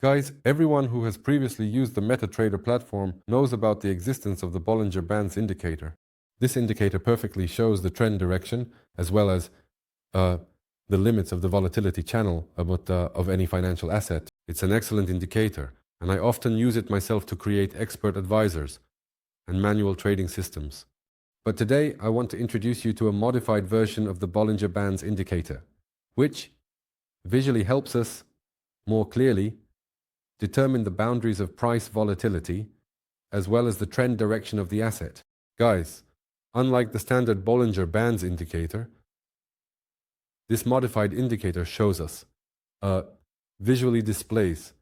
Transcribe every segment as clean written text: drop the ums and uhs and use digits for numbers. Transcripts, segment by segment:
Guys, everyone who has previously used the MetaTrader platform knows about the existence of the Bollinger Bands indicator. This indicator perfectly shows the trend direction as well as the limits of the volatility channel of any financial asset. It's an excellent indicator, and I often use it myself to create expert advisors and manual trading systems. But today, I want to introduce you to a modified version of the Bollinger Bands indicator, which visually helps us more clearly determine the boundaries of price volatility as well as the trend direction of the asset. Guys, unlike the standard Bollinger Bands indicator, this modified indicator shows us, visually displays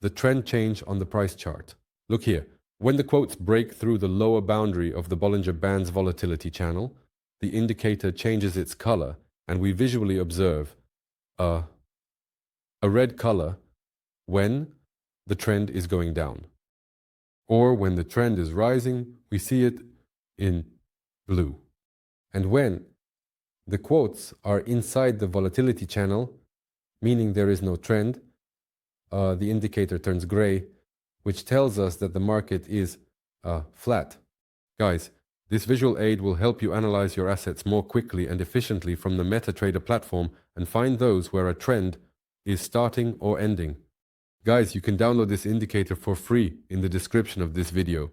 the trend change on the price chart. Look here. When the quotes break through the lower boundary of the Bollinger Bands volatility channel, the indicator changes its color, and we visually observe a red color when the trend is going down. Or when the trend is rising, we see it in blue. And when the quotes are inside the volatility channel, meaning there is no trend, the indicator turns gray, which tells us that the market is flat. Guys, this visual aid will help you analyze your assets more quickly and efficiently from the MetaTrader platform and find those where a trend is starting or ending. Guys, you can download this indicator for free in the description of this video.